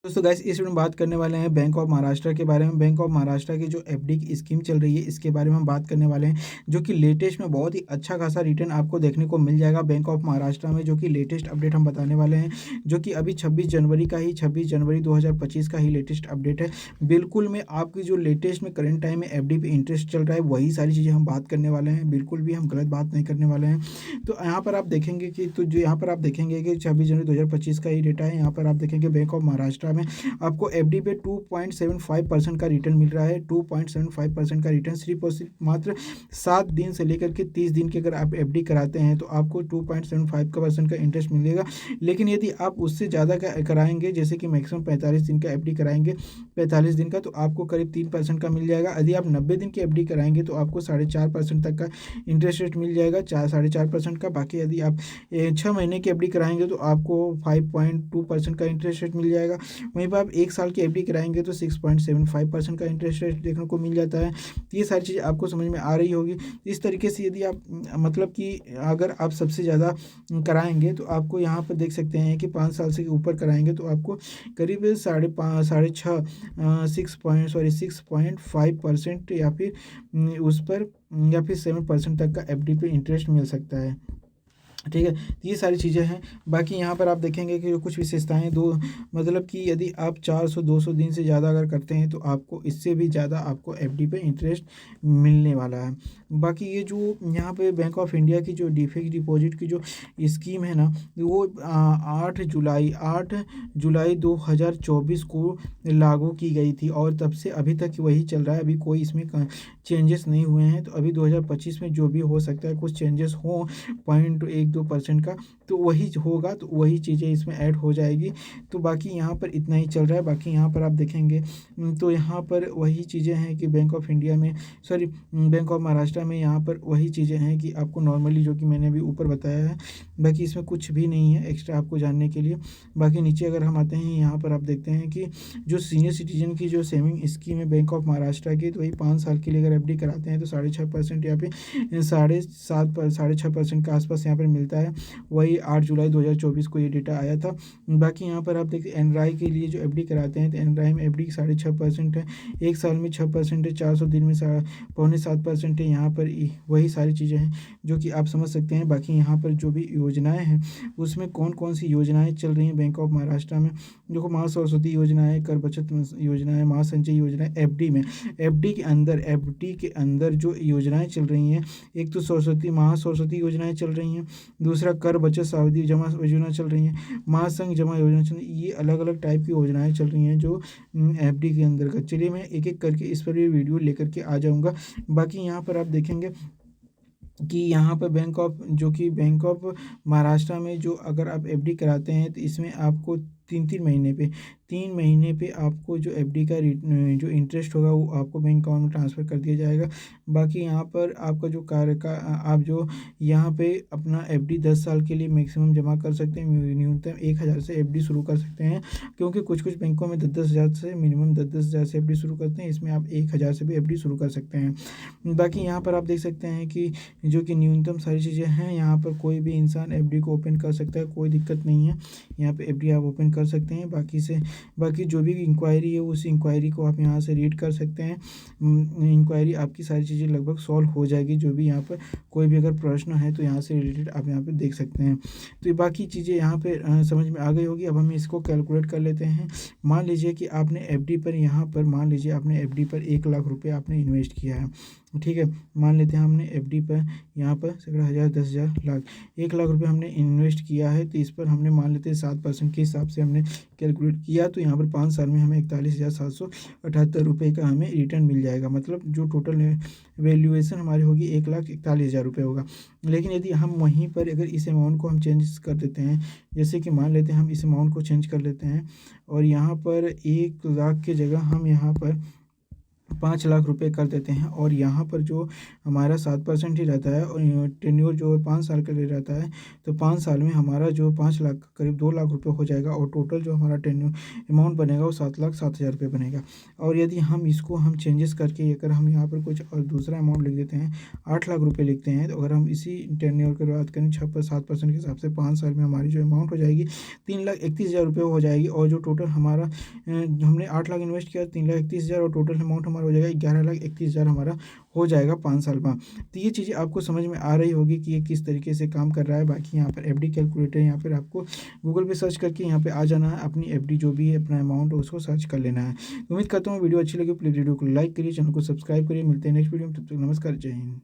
दोस्तों गाइस इस वीडियो में बात करने वाले हैं बैंक ऑफ महाराष्ट्र के बारे में। बैंक ऑफ महाराष्ट्र की जो एफडी की स्कीम चल रही है इसके बारे में हम बात करने वाले हैं, जो कि लेटेस्ट में बहुत ही अच्छा खासा रिटर्न आपको देखने को मिल जाएगा बैंक ऑफ महाराष्ट्र में। जो कि लेटेस्ट अपडेट हम बताने वाले हैं, जो कि अभी 26 जनवरी 2025 का ही लेटेस्ट अपडेट है। बिल्कुल में आपकी जो लेटेस्ट में करंट टाइम में एफडी पे इंटरेस्ट चल रहा है वही सारी चीज़ें हम बात करने वाले हैं। बिल्कुल भी हम गलत बात नहीं करने वाले हैं। तो यहाँ पर आप देखेंगे कि यहाँ पर आप देखेंगे कि 26 जनवरी 2025 का ही डेटा है। यहाँ पर आप देखेंगे बैंक ऑफ महाराष्ट्र में आपको एफडी पे 2.75% का रिटर्न मिल रहा है। 2.75% का रिटर्न सिर्फ और सिर्फ मात्र 7 दिन से लेकर के 30 दिन की अगर आप एफडी कराते हैं तो आपको 2.75% का इंटरेस्ट मिलेगा। लेकिन यदि आप उससे ज़्यादा का कराएंगे, जैसे कि मैक्सिमम 45 दिन का एफडी कराएंगे 45 दिन का, तो आपको करीब 3% का मिल जाएगा। यदि आप 90 दिन की एफडी कराएंगे तो आपको 4.5% तक का इंटरेस्ट रेट मिल जाएगा, 4.5% का। बाकी यदि आप 6 महीने की एफडी कराएंगे तो आपको 5.2% का इंटरेस्ट रेट मिल जाएगा। वहीं पर आप 1 साल की एफडी कराएंगे तो 6.75% का इंटरेस्ट रेट देखने को मिल जाता है। तो ये सारी चीज़ें आपको समझ में आ रही होगी। इस तरीके से यदि आप मतलब कि अगर आप सबसे ज़्यादा कराएंगे तो आपको यहाँ पर देख सकते हैं कि 5 साल से ऊपर कराएंगे तो आपको करीब 6.5% या फिर उस पर या फिर 7% तक का एफडी पे इंटरेस्ट मिल सकता है। ठीक है, तो ये सारी चीज़ें हैं। बाकी यहाँ पर आप देखेंगे कि जो कुछ विशेषताएं दो, मतलब कि यदि आप 400-200 दिन से ज़्यादा अगर करते हैं तो आपको इससे भी ज़्यादा आपको एफडी पे इंटरेस्ट मिलने वाला है। बाकी ये जो यहाँ पे बैंक ऑफ इंडिया की जो फिक्स्ड डिपॉजिट की जो स्कीम है ना, वो 8 जुलाई 2024 को लागू की गई थी और तब से अभी तक वही चल रहा है। अभी कोई इसमें चेंजेस नहीं हुए हैं। तो अभी 2025 में जो भी हो सकता है कुछ चेंजेस हों 0.1-2% का, तो वही होगा, तो वही चीज़ें इसमें ऐड हो जाएगी। तो बाकी यहाँ पर इतना ही चल रहा है। बाकी यहाँ पर आप देखेंगे तो यहाँ पर वही चीज़ें हैं कि बैंक ऑफ इंडिया में बैंक ऑफ महाराष्ट्र में यहाँ पर वही चीज़ें हैं कि आपको नॉर्मली जो कि मैंने अभी ऊपर बताया है। बाकी इसमें कुछ भी नहीं है एक्स्ट्रा आपको जानने के लिए। बाकी नीचे अगर हम आते हैं यहाँ पर आप देखते हैं कि जो सीनियर सिटीजन की जो सेविंग स्कीम है बैंक ऑफ महाराष्ट्र की, तो वही 5 साल के लिए अगर एफडी कराते हैं तो 6.5% या फिर 6.5% के आसपास यहाँ पर मिलता है। वही 8 जुलाई 2024 को ये डेटा आया था। बाकी यहाँ पर आप देखते हैं एनआरआई के लिए जो एफडी कराते हैं तो एनआरआई में एफडी 6.5% है, 1 साल में 6% है, 400 दिन में 6.25% है। यहाँ पर वही सारी चीज़ें हैं जो कि आप समझ सकते हैं। बाकी यहाँ पर जो भी योजनाएं हैं उसमें कौन कौन सी योजनाएं चल रही हैं बैंक ऑफ महाराष्ट्र में, देखो महा सरस्वती योजना है, कर बचत योजना है, महासंचय योजना है। एफडी के अंदर जो योजनाएं चल रही हैं, एक तो महा सरस्वती योजनाएं चल रही हैं, दूसरा कर बचत सावधि जमा योजना चल रही है, महासंघ जमा योजना चल रही है। ये अलग अलग टाइप की योजनाएं चल रही हैं जो एफडी के अंदर का। चलिए मैं एक एक करके इस पर भी वीडियो लेकर के आ जाऊंगा। बाकी यहाँ पर आप देखेंगे कि यहाँ पर बैंक ऑफ महाराष्ट्र में जो अगर आप एफडी कराते हैं तो इसमें आपको 3 महीने पे आपको जो एफडी का जो इंटरेस्ट होगा वो आपको बैंक अकाउंट में ट्रांसफ़र कर दिया जाएगा। बाकी यहाँ पर आपका जो कार्य का आप जो यहाँ पे अपना एफडी 10 साल के लिए मैक्सिमम जमा कर सकते हैं। न्यूनतम 1,000 से एफडी शुरू कर सकते हैं, क्योंकि कुछ बैंकों में 10,000 से मिनिमम 10,000 से एफडी शुरू करते हैं। इसमें आप 1,000 से भी एफडी शुरू कर सकते हैं। बाकी यहाँ पर आप देख सकते हैं कि जो कि न्यूनतम सारी चीज़ें हैं। यहाँ पर कोई भी इंसान एफडी को ओपन कर सकता है, कोई दिक्कत नहीं है। यहाँ पे एफडी आप ओपन कर सकते हैं। बाकी जो भी इंक्वायरी है उस इंक्वायरी को आप यहाँ से रीड कर सकते हैं। इंक्वायरी आपकी सारी चीज़ें लगभग सॉल्व हो जाएगी। जो भी यहाँ पर कोई भी अगर प्रश्न है तो यहाँ से रिलेटेड आप यहाँ पर देख सकते हैं। तो ये बाकी चीज़ें यहाँ पे समझ में आ गई होगी। अब हम इसको कैलकुलेट कर लेते हैं। मान लीजिए कि आपने एफडी पर मान लीजिए आपने एफडी पर 1 लाख रुपये आपने इन्वेस्ट किया है। ठीक है, मान लेते हैं हमने एफडी पर यहाँ पर सैकड़ा हज़ार, 10,000, लाख, 1 लाख रुपए हमने इन्वेस्ट किया है। तो इस पर हमने मान लेते हैं 7% के हिसाब से हमने कैलकुलेट किया, तो यहाँ पर 5 साल में हमें 41,778 रुपये का हमें रिटर्न मिल जाएगा। मतलब जो टोटल वैल्यूएशन हमारी होगी 1,41,000 रुपये होगा। लेकिन यदि हम वहीं पर अगर इस अमाउंट को हम चेंज कर देते हैं, जैसे कि मान लेते हैं हम इस अमाउंट को चेंज कर लेते हैं और यहाँ पर 1 लाख की जगह हम यहाँ पर 5 लाख रुपए कर देते हैं और यहाँ पर जो हमारा 7% ही रहता है और टेन्योर जो 5 साल के लिए रहता है, तो 5 साल में हमारा जो 5 लाख करीब 2 लाख रुपए हो जाएगा और टोटल जो हमारा टेन्योर अमाउंट बनेगा वो 7,07,000 रुपये बनेगा। और यदि हम इसको हम चेंजेस करके अगर हम यहाँ पर कुछ और दूसरा अमाउंट लिख देते हैं, 8 लाख रुपये लिखते हैं, तो अगर हम इसी टेन्योर की बात करें 7% के हिसाब से 5 साल में हमारी जो अमाउंट हो जाएगी 3,31,000 रुपये हो जाएगी। और जो टोटल हमारा हमने 8 लाख इन्वेस्ट किया, 3,31,000 और टोटल अमाउंट हमारा हो जाएगा 11,31,000 हमारा हो जाएगा 5 साल बाद। तो ये चीज़ें आपको समझ में आ रही होगी कि ये किस तरीके से काम कर रहा है। बाकी यहाँ पर एफडी कैलकुलेटर यहाँ पर आपको गूगल पे सर्च करके यहाँ पे आ जाना है, अपनी एफडी जो भी है अपना अमाउंट उसको सर्च कर लेना है। उम्मीद करता हूँ वीडियो अच्छी लगी, प्लीज़ वीडियो को लाइक करिए, चैनल को सब्सक्राइब करिए। मिलते हैं नेक्स्ट वीडियो में, तब तक नमस्कार, जय हिंद।